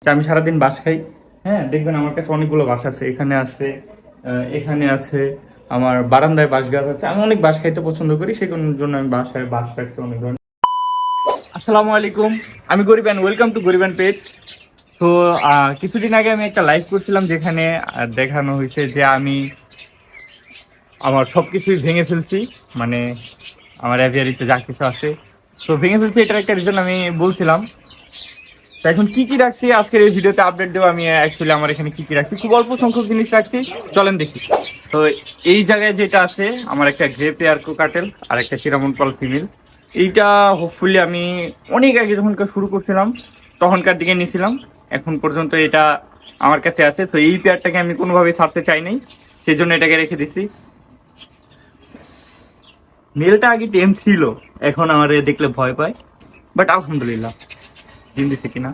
আমি সারাদিন বাঁশ খাই। হ্যাঁ, দেখবেন আমার কাছে অনেকগুলো বাঁশ আছে, এখানে আছে, এখানে আছে, আমার বারান্দায় বাঁশ গাছ আছে। আমি অনেক বাঁশ খাইতে পছন্দ করি, সেই জন্য আমি বাসায় বাঁশ রাখছি অনেক ধরনের। আসসালামু আলাইকুম, আমি গরিব অ্যান্ড ওয়েলকাম টু গরিব অ্যান্ড পেজ। তো কিছুদিন আগে আমি একটা লাইভ করছিলাম, যেখানে দেখানো হয়েছে যে আমি আমার সব কিছুই ভেঙে ফেলছি, মানে আমার অ্যাভিয়ারিতে যা কিছু আছে তো ভেঙে ফেলছি। এটার একটা রিজন আমি বলছিলাম। তো এখন কি কি রাখছি আজকের এই ভিডিওতে আপডেট দেবো। আমি অ্যাকচুয়ালি আমার এখানে কি কি রাখছি, খুব অল্প সংখ্যক জিনিস রাখছি, চলেন দেখি। তো এই জায়গায় যেটা আছে, আমার একটা গ্রে পেয়ার কোকাটেল আর একটা সিরামন পাল ফিমেল। এইটা হোপফুলি আমি অনেক আগে যখনকার শুরু করছিলাম তখনকার দিকে নিয়েছিলাম, এখন পর্যন্ত এটা আমার কাছে আছে। তো এই পেয়ারটাকে আমি কোনোভাবেই ছাড়তে চাই নাই, সেই জন্য এটাকে রেখে দিছি। মেলটা আগে টেম ছিল, এখন আমার দেখলে ভয় পায়, বাট আলহামদুলিল্লাহ ডিম দিছে কিনা,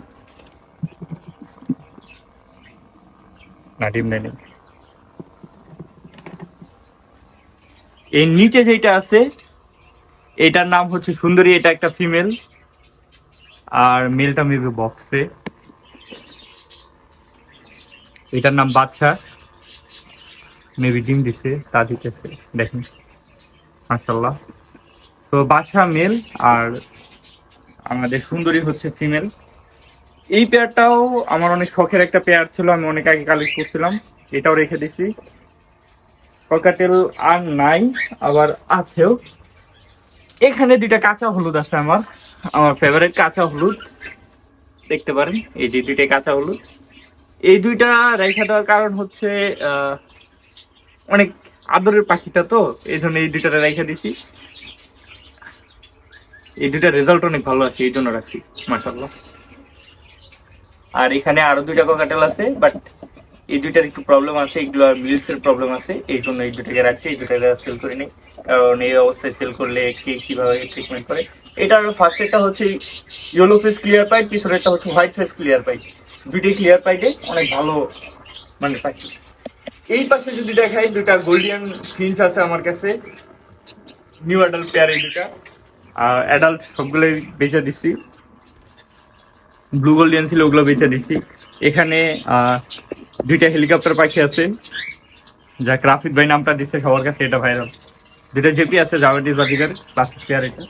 না ডিম দেয়নি। এর নিচে যেটা আছে এটার নাম হচ্ছে সুন্দরী, এটা একটা ফিমেল, আর মেলটা মেবি বক্সে। এটার নাম বাদশা, মেবি ডিম দিছে, তা দিতেছে দেখেন, মাশাআল্লাহ। তো বাদশা মেল আর আমাদের সুন্দরী হচ্ছে ফিমেল। এই পেয়ারটাও আমার অনেক শখের একটা পেয়ার ছিল, আমি অনেক আগে কালেক্ট করছিলাম, এটাও রেখে দিছি। ককাটেল আর নাই, আবার আছেও। এখানে দুইটা কাঁচা হলুদ আছে, আমার আমার ফেভারিট কাঁচা হলুদ, দেখতে পারেন এই যে দুইটা কাঁচা হলুদ। এই দুইটা রেখে দেওয়ার কারণ হচ্ছে অনেক আদরের পাখিটা, তো এই জন্য এই দুইটা রেখে দিছি। এই দুইটার রেজাল্ট অনেক ভালো আছে, এই জন্য রাখছি, মাশাআল্লাহ। আর এখানে আরো দুইটা ককাটেল আছে, বাট এই দুইটার একটু প্রবলেম আছে, এগুলো মিলস এর প্রবলেম আছে, এই জন্য এই দুটাকে রাখছি। এই দুটাকে সেল করে নিই, কারণ এই অবস্থায় সেল করলে কে কিভাবে ট্রিটমেন্ট করে। এটার ফার্স্ট একটা হচ্ছে ইয়েলো ফেস ক্লিয়ার পাইট, পিছনেরটা হচ্ছে হোয়াইট ফেস ক্লিয়ার পাইট। দুইটাই ক্লিয়ার পাইটে অনেক ভালো মানে পাখি। এই পাশে যদি দেখাই, দুটা গোল্ডিয়ান ফিঞ্চ আছে আমার কাছে, নিউ অ্যাডাল্ট পেয়ার। এই দুটা অ্যাডাল্ট সবগুলোই বেচে দিচ্ছি, ব্লু গোল্ডিয়ান ছিল ওগুলো বেচে দিচ্ছি। এখানে দুইটা হেলিকপ্টার পাখি আছে, যা রাফিদ ভাই নামটা দিচ্ছে সবার কাছে, এটা ভাইরাল। দুইটা জেপি আছে, জাভেদিস বাজিকার ক্লাসিক পেয়ার এটা।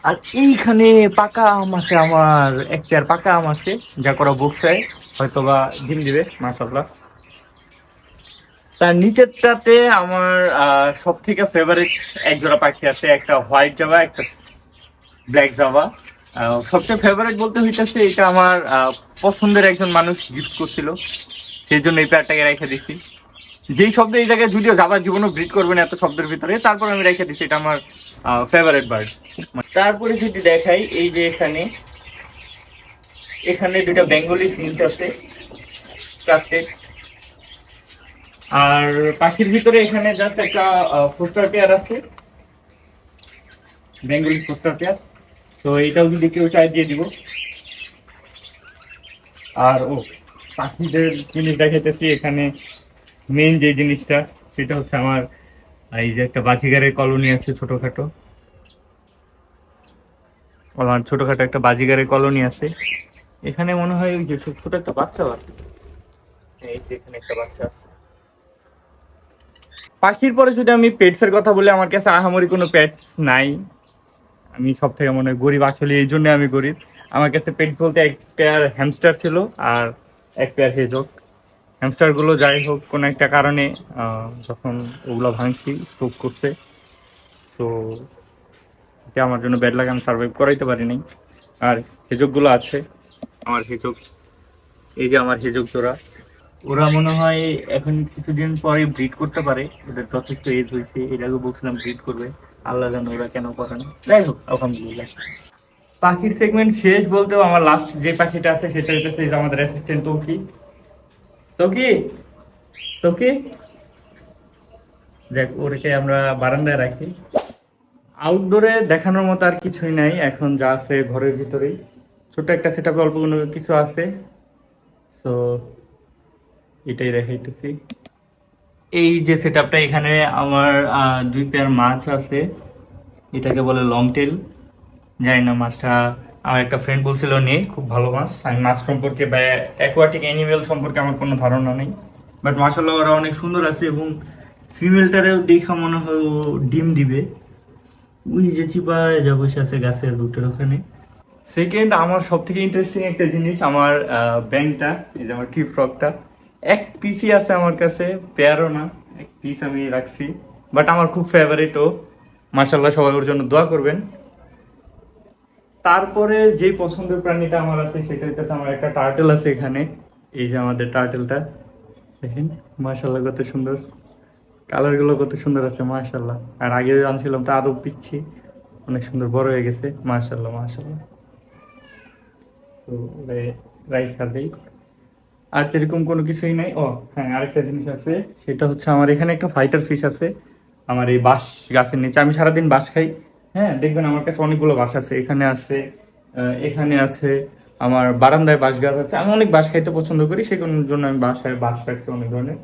আর এইখানে পাকা আম আছে, আমার এক পেয়ার পাকা আম আছে, যা করা বক্সায় হয়তো বা ডিম দিবে, মাশাআল্লাহ। তার নিচেরটাতে আমার সব থেকে ফেভারিট এক জোড়া পাখি আছে, একটা হোয়াইট জাভা, একটা ব্ল্যাক জাভা। সবচেয়ে ফেভারিট বলতে হইতেছে, এটা আমার পছন্দের একজন মানুষ গিফট করছিল, সেই জন্য এই পেয়ারটাকে রেখে দিচ্ছি। যেই শব্দ এই জায়গায় যদিও যাবার জীবনও ব্রিড করবেন এত শব্দের ভিতরে, তারপর আমি রেখে দিচ্ছি, এটা আমার ফেভারিট বার্ড। তারপরে যদি দেখাই, এই যে এখানে এখানে দুটা বেঙ্গলি ফিঞ্চ আছে কাস্টেড। আর পাখির ভিতরে এখানে জাস্ট একটা ফোস্টার পেয়ার আছে, বেঙ্গলি ফোস্টার পেয়ার। তো এটাও যদি কেউ চাই দিয়ে দিব। আর পাখিদের জিনিস দেখাইতেছি, এখানে মেইন যে জিনিসটা সেটা হচ্ছে আমার এই যে একটা বাজিগারের কলোনি আছে ছোটখাটো, আমার ছোটখাটো একটা বাজিগারের কলোনি আছে। এখানে মনে হয় ওই যে ছোট একটা বাচ্চা আছে, এই যে এখানে একটা বাচ্চা আছে। পাখির পরে যদি আমি পেটস এর কথা বলি, আমার কাছে আহামরি কোনো পেটস নাই। আমি সব থেকে মনে হয় গরিব, আসলে এই জন্য আমি গরিব। আমার কাছে পেটস বলতে এক পেয়ার হ্যামস্টার ছিল আর এক পেয়ার হেজক। হ্যামস্টার গুলো যাই হোক কোনো একটা কারণে যখন ওগুলো ভাঙছি স্ট্রোক করছে, তো এটা আমার জন্য ব্যাড লাগে, আমি সার্ভাইভ করাইতে পারি নাই। আর হেজক গুলো আছে, আমার হেজক, এই যে আমার হেজক জোড়া, ওরা মনে হয় এখন কিছুদিন পরে ব্রিড করতে পারে, ওদের যথেষ্ট এজ হয়েছে। এর আগে বলছিলাম ব্রিড করবে, আল্লাহ জানে ওরা কেন করে না। যাই হোক, আলহামদুলিল্লাহ। পাখির সেগমেন্ট শেষ বলতেও আমার লাস্ট যে পাখিটা আছে সেটা হচ্ছে আমাদের অ্যাসিস্ট্যান্ট তৌকি। তৌকি, তৌকি, দেখ ওরকে আমরা বারান্দায় রাখি। আউটডোরে দেখানোর মতো আর কিছুই নাই, এখন যা আছে ঘরের ভিতরেই ছোট একটা সেট আপে অল্প কোনো কিছু আছে, তো এটাই দেখাইতেছি। এই যে সেট আপটা, এখানে আমার দুই পেয়ার মাছ আছে, এটাকে বলে লং টেল। জানি না মাছটা আমার একটা ফ্রেন্ড বলছিল নিয়ে খুব ভালো মাছ। আমি মাছ সম্পর্কে বা অ্যাকোয়াটিক অ্যানিমেল সম্পর্কে আমার কোনো ধারণা নেই, বাট মাশাআল্লাহ ওরা অনেক সুন্দর আছে এবং ফিমেলটারেও দেখা মনে হয় ও ডিম দিবে। ওই যে চিপায় যা বসে আছে গাছের রুটের ওখানে। সেকেন্ড, আমার সব থেকে ইন্টারেস্টিং একটা জিনিস আমার ব্যাংকটা, এই যে আমার কি ফ্রকটা এক পিসই আছে আমার কাছে, পেয়ারও না, এক পিস আমি রাখছি, বাট আমার খুব ফেভারিট ও। মাশাআল্লাহ সবাই ওর জন্য দোয়া করবেন। তারপরে যে পছন্দের প্রাণীটা আমার আছে সেটা হচ্ছে আমার একটা টার্টেল আছে এখানে। এই যে আমাদের টার্টেলটা দেখেন, মাশাআল্লাহ কত সুন্দর, কালার গুলো কত সুন্দর আছে মাশাআল্লাহ। আর আগে আনছিলাম তো আরো পিচ্ছি, অনেক সুন্দর বড় হয়ে গেছে মাশাআল্লাহ মাশাআল্লাহ। তো রাইখা দেই। আর সেরকম কোনো কিছুই নাই। ও হ্যাঁ, আরেকটা জিনিস আছে, সেটা হচ্ছে আমার এখানে একটা ফাইটার ফিশ আছে আমার এই বাঁশ গাছের নিচে। আমি সারাদিন বাঁশ খাই, হ্যাঁ দেখবেন আমার কাছে অনেকগুলো বাঁশ আছে, এখানে আছে, এখানে আছে, আমার বারান্দায় বাঁশ গাছ আছে। আমি অনেক বাঁশ খাইতে পছন্দ করি, সেই কারণের জন্য আমি বাসায় বাঁশ রাখছি অনেক ধরনের।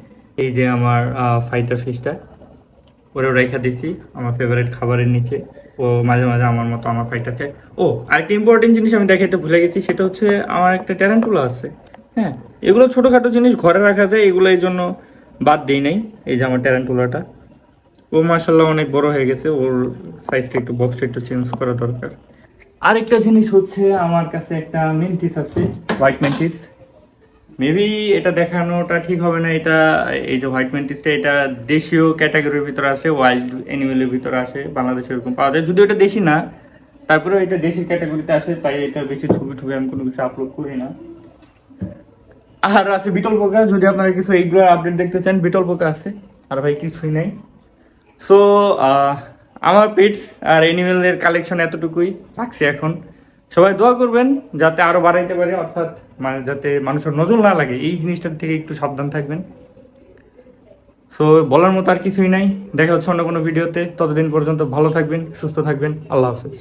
এই যে আমার ফাইটার ফিশটা, ওরেও রেখা দিছি আমার ফেভারিট খাবারের নিচে। ও মাঝে মাঝে আমার মতো আমার ফাইটার খায়। ও আরেকটা ইম্পর্টেন্ট জিনিস আমি দেখাইতে ভুলে গেছি, সেটা হচ্ছে আমার একটা ট্যারান্টুলা আছে। হ্যাঁ, এগুলো ছোটোখাটো জিনিস ঘরে রাখা যায়, এগুলো এই জন্য বাদ দিই নাই। এই যে আমার ট্যারান্টুলাটা, ও মার্শাল্লাহ অনেক বড় হয়ে গেছে, ওর সাইজটা একটু বক্সটা একটু চেঞ্জ করা দরকার। আরেকটা জিনিস হচ্ছে আমার কাছে একটা মেন্টিস আছে, হোয়াইট মেন্টিস। মেবি এটা দেখানোটা ঠিক হবে না, এটা এই যে হোয়াইট ম্যান্টিসটা এটা দেশীয় ক্যাটাগরির ভিতরে আসে, ওয়াইল্ড অ্যানিমেলের ভিতরে আসে, বাংলাদেশে এরকম পাওয়া যায়, যদিও এটা দেশি না, তারপরেও এটা দেশি ক্যাটাগরিতে আসে, তাই এটা বেশি ছবি টবি আমি কোনো কিছু আপলোড করি না। আর আছে বিটল পোকা, যদি আপনারা কিছু এইগুলোর আপডেট দেখতে চান, বিটল পোকা আছে, আর ভাই কিছুই নাই। সো আমার পেটস আর অ্যানিমেলের কালেকশন এতটুকুই রাখছি এখন। সবাই দোয়া করবেন যাতে আরো বাড়াইতে পারে, অর্থাৎ মানে যাতে মানুষের নজর না লাগে, এই জিনিসটার থেকে একটু সাবধান থাকবেন। সো বলার মতো আর কিছুই নাই। দেখা হচ্ছে অন্য কোনো ভিডিওতে, ততদিন পর্যন্ত ভালো থাকবেন, সুস্থ থাকবেন, আল্লাহ হাফেজ।